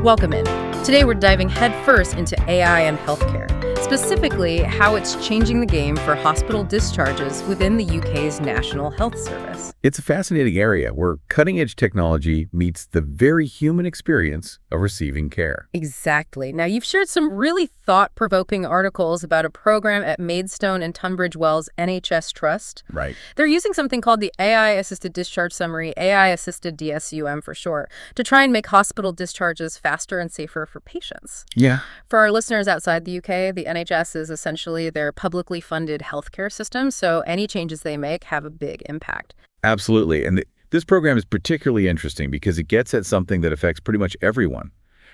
Welcome in. Today we're diving headfirst into AI and healthcare, specifically how it's changing the game for hospital discharges within the UK's National Health Service. It's a fascinating area where cutting-edge technology meets the very human experience of receiving care. Exactly. Now, you've shared some really thought-provoking articles about a program at Maidstone and Tunbridge Wells NHS Trust. Right. They're using something called the AI-assisted discharge summary, AI-assisted DSUM for short, to try and make hospital discharges faster and safer for patients. Yeah. For our listeners outside the UK, the NHS is essentially their publicly funded healthcare system, so any changes they make have a big impact. Absolutely. And this program is particularly interesting because it gets at something that affects pretty much everyone.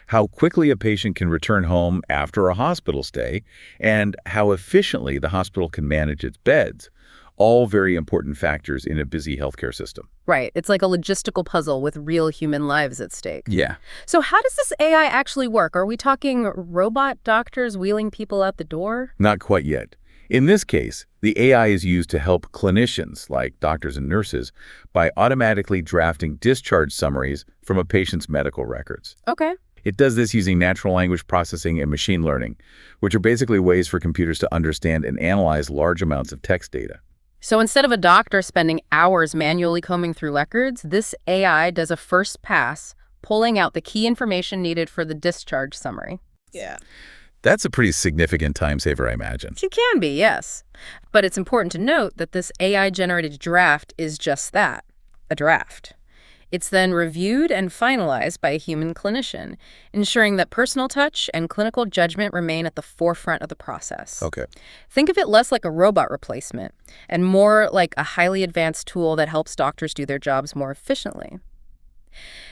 How quickly a patient can return home after a hospital stay and how efficiently the hospital can manage its beds. All very important factors in a busy healthcare system. Right. It's like a logistical puzzle with real human lives at stake. Yeah. So how does this AI actually work? Are we talking robot doctors wheeling people out the door? Not quite yet. In this case, the AI is used to help clinicians, like doctors and nurses, by automatically drafting discharge summaries from a patient's medical records. Okay. It does this using natural language processing and machine learning, which are basically ways for computers to understand and analyze large amounts of text data. So instead of a doctor spending hours manually combing through records, this AI does a first pass, pulling out the key information needed for the discharge summary. Yeah. That's a pretty significant time saver, I imagine. It can be, yes. But it's important to note that this AI-generated draft is just that, a draft. It's then reviewed and finalized by a human clinician, ensuring that personal touch and clinical judgment remain at the forefront of the process. Okay. Think of it less like a robot replacement and more like a highly advanced tool that helps doctors do their jobs more efficiently.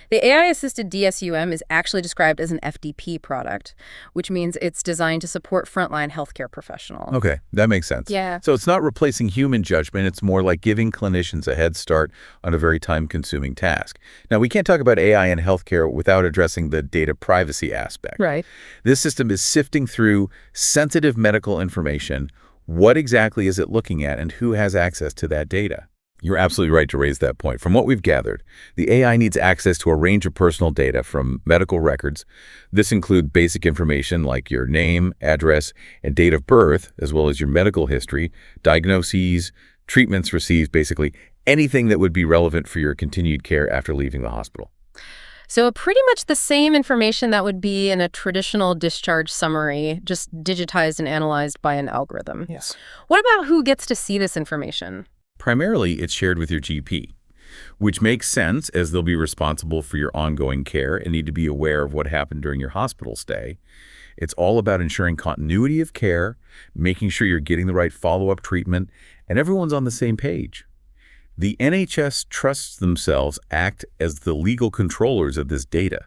The AI-assisted DSUM is actually described as an FDP product, which means it's designed to support frontline healthcare professionals. Okay, that makes sense. Yeah. So it's not replacing human judgment, it's more like giving clinicians a head start on a very time-consuming task. Now, we can't talk about AI in healthcare without addressing the data privacy aspect. Right. This system is sifting through sensitive medical information. What exactly is it looking at, and who has access to that data? You're absolutely right to raise that point. From what we've gathered, the AI needs access to a range of personal data from medical records. This includes basic information like your name, address, and date of birth, as well as your medical history, diagnoses, treatments received, basically anything that would be relevant for your continued care after leaving the hospital. So pretty much the same information that would be in a traditional discharge summary, just digitized and analyzed by an algorithm. Yes. What about who gets to see this information? Primarily, it's shared with your GP, which makes sense as they'll be responsible for your ongoing care and need to be aware of what happened during your hospital stay. It's all about ensuring continuity of care, making sure you're getting the right follow-up treatment, and everyone's on the same page. The NHS trusts themselves act as the legal controllers of this data,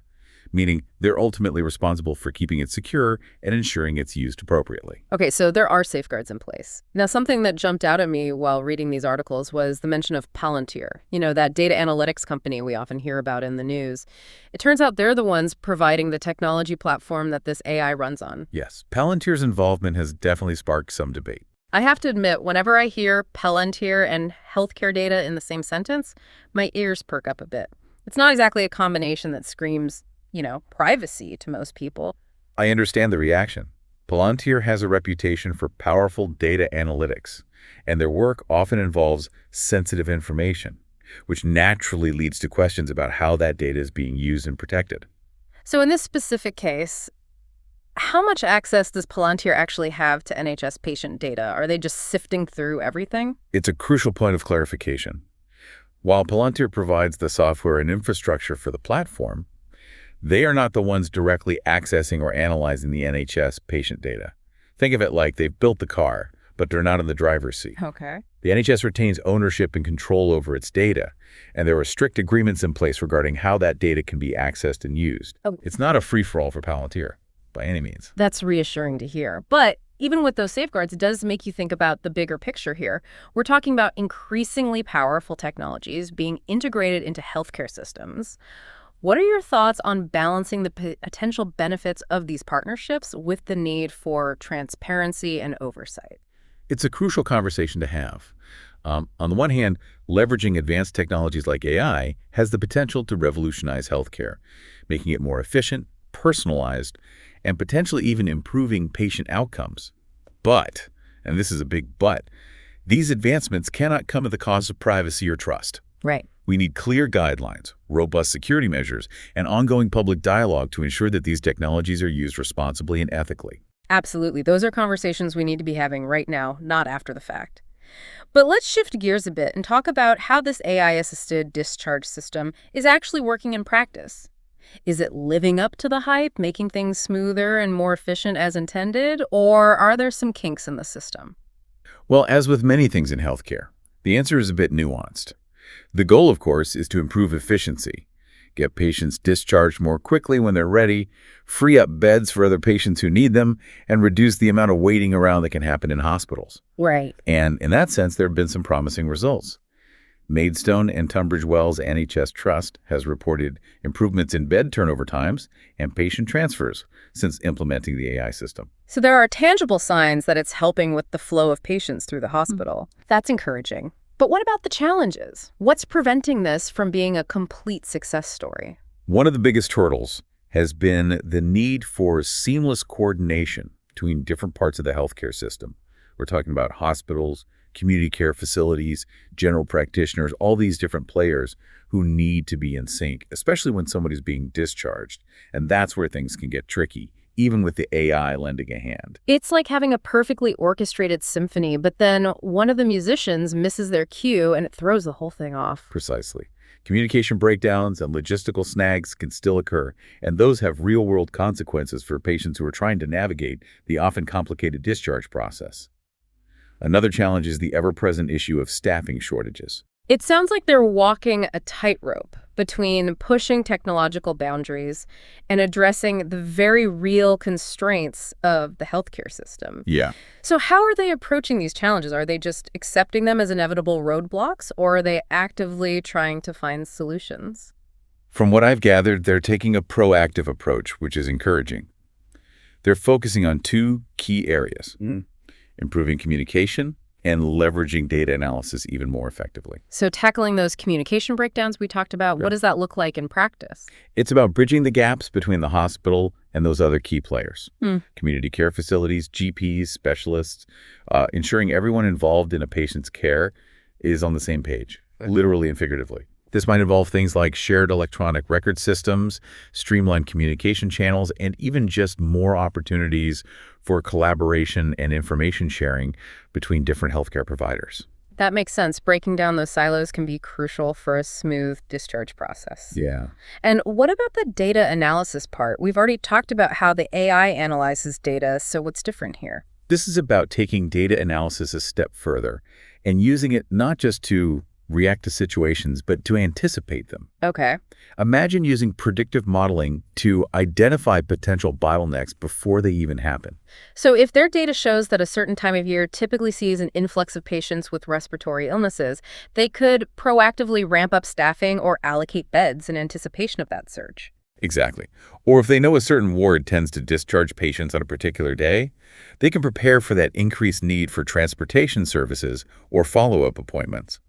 meaning they're ultimately responsible for keeping it secure and ensuring it's used appropriately. Okay, so there are safeguards in place. Now, something that jumped out at me while reading these articles was the mention of Palantir, that data analytics company we often hear about in the news. It turns out they're the ones providing the technology platform that this AI runs on. Yes, Palantir's involvement has definitely sparked some debate. I have to admit, whenever I hear Palantir and healthcare data in the same sentence, my ears perk up a bit. It's not exactly a combination that screams privacy to most people. I understand the reaction. Palantir has a reputation for powerful data analytics, and their work often involves sensitive information, which naturally leads to questions about how that data is being used and protected. So in this specific case, how much access does Palantir actually have to NHS patient data? Are they just sifting through everything? It's a crucial point of clarification. While Palantir provides the software and infrastructure for the platform, they are not the ones directly accessing or analyzing the NHS patient data. Think of it like they've built the car, but they're not in the driver's seat. Okay. The NHS retains ownership and control over its data, and there are strict agreements in place regarding how that data can be accessed and used. Oh. It's not a free-for-all for Palantir, by any means. That's reassuring to hear. But even with those safeguards, it does make you think about the bigger picture here. We're talking about increasingly powerful technologies being integrated into healthcare systems. What are your thoughts on balancing the potential benefits of these partnerships with the need for transparency and oversight? It's a crucial conversation to have. On the one hand, leveraging advanced technologies like AI has the potential to revolutionize healthcare, making it more efficient, personalized and potentially even improving patient outcomes. But, and this is a big but, these advancements cannot come at the cost of privacy or trust. Right. We need clear guidelines, robust security measures, and ongoing public dialogue to ensure that these technologies are used responsibly and ethically. Absolutely. Those are conversations we need to be having right now, not after the fact. But let's shift gears a bit and talk about how this AI-assisted discharge system is actually working in practice. Is it living up to the hype, making things smoother and more efficient as intended, or are there some kinks in the system? Well, as with many things in healthcare, the answer is a bit nuanced. The goal, of course, is to improve efficiency, get patients discharged more quickly when they're ready, free up beds for other patients who need them, and reduce the amount of waiting around that can happen in hospitals. Right. And in that sense, there have been some promising results. Maidstone and Tunbridge Wells NHS Trust has reported improvements in bed turnover times and patient transfers since implementing the AI system. So there are tangible signs that it's helping with the flow of patients through the hospital. That's encouraging. But what about the challenges? What's preventing this from being a complete success story? One of the biggest hurdles has been the need for seamless coordination between different parts of the healthcare system. We're talking about hospitals, community care facilities, general practitioners, all these different players who need to be in sync, especially when somebody's being discharged. And that's where things can get tricky, even with the AI lending a hand. It's like having a perfectly orchestrated symphony, but then one of the musicians misses their cue and it throws the whole thing off. Precisely. Communication breakdowns and logistical snags can still occur, and those have real-world consequences for patients who are trying to navigate the often complicated discharge process. Another challenge is the ever-present issue of staffing shortages. It sounds like they're walking a tightrope between pushing technological boundaries and addressing the very real constraints of the healthcare system. Yeah. So how are they approaching these challenges? Are they just accepting them as inevitable roadblocks, or are they actively trying to find solutions? From what I've gathered, they're taking a proactive approach, which is encouraging. They're focusing on two key areas: improving communication and leveraging data analysis even more effectively. So tackling those communication breakdowns we talked about, Sure. what does that look like in practice? It's about bridging the gaps between the hospital and those other key players. Community care facilities, GPs, specialists, ensuring everyone involved in a patient's care is on the same page, literally and figuratively. This might involve things like shared electronic record systems, streamlined communication channels, and even just more opportunities for collaboration and information sharing between different healthcare providers. That makes sense. Breaking down those silos can be crucial for a smooth discharge process. Yeah. And what about the data analysis part? We've already talked about how the AI analyzes data, so what's different here? This is about taking data analysis a step further and using it not just to react to situations, but to anticipate them. Okay. Imagine using predictive modeling to identify potential bottlenecks before they even happen. So if their data shows that a certain time of year typically sees an influx of patients with respiratory illnesses, they could proactively ramp up staffing or allocate beds in anticipation of that surge. Exactly. Or if they know a certain ward tends to discharge patients on a particular day, they can prepare for that increased need for transportation services or follow-up appointments.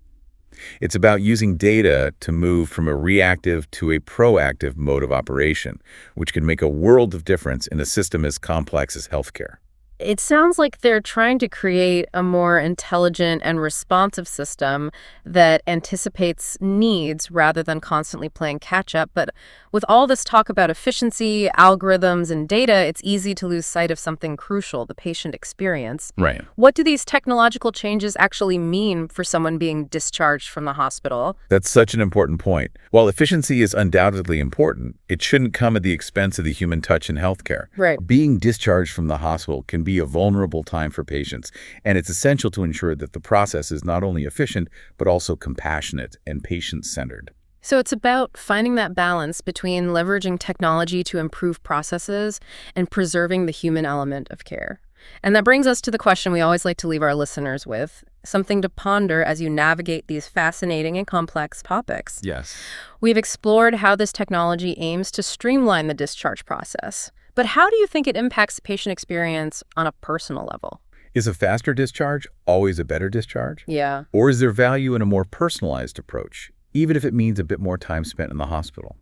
It's about using data to move from a reactive to a proactive mode of operation, which can make a world of difference in a system as complex as healthcare. It sounds like they're trying to create a more intelligent and responsive system that anticipates needs rather than constantly playing catch-up. But with all this talk about efficiency, algorithms, and data, it's easy to lose sight of something crucial, the patient experience. Right. What do these technological changes actually mean for someone being discharged from the hospital? That's such an important point. While efficiency is undoubtedly important, it shouldn't come at the expense of the human touch in healthcare. Right. Being discharged from the hospital can be a vulnerable time for patients, and it's essential to ensure that the process is not only efficient, but also compassionate and patient-centered. So it's about finding that balance between leveraging technology to improve processes and preserving the human element of care. And that brings us to the question we always like to leave our listeners with, something to ponder as you navigate these fascinating and complex topics. Yes. We've explored how this technology aims to streamline the discharge process. But how do you think it impacts the patient experience on a personal level? Is a faster discharge always a better discharge? Yeah. Or is there value in a more personalized approach, even if it means a bit more time spent in the hospital?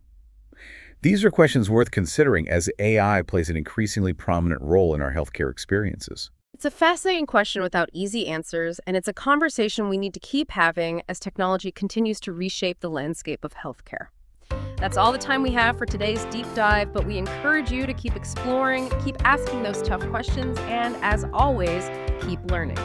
These are questions worth considering as AI plays an increasingly prominent role in our healthcare experiences. It's a fascinating question without easy answers, and it's a conversation we need to keep having as technology continues to reshape the landscape of healthcare. That's all the time we have for today's deep dive, but we encourage you to keep exploring, keep asking those tough questions, and as always, keep learning.